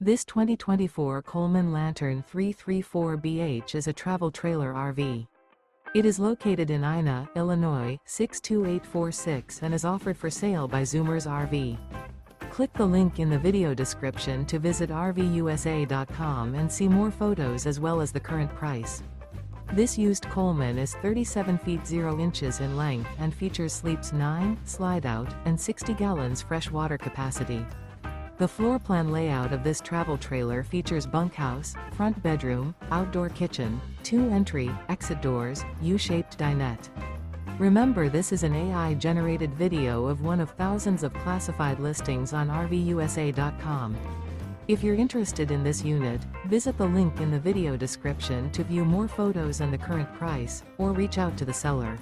This 2024 Coleman Lantern 334BH is a travel trailer RV. It is located in Ina, Illinois, 62846 and is offered for sale by Zoomers RV. Click the link in the video description to visit RVUSA.com and see more photos as well as the current price. This used Coleman is 37 feet 0 inches in length and features sleeps 9, slide-out, and 60 gallons fresh water capacity. The floor plan layout of this travel trailer features bunkhouse, front bedroom, outdoor kitchen, 2 entry, exit doors, U-shaped dinette. Remember, this is an AI-generated video of one of thousands of classified listings on RVUSA.com. If you're interested in this unit, visit the link in the video description to view more photos and the current price, or reach out to the seller.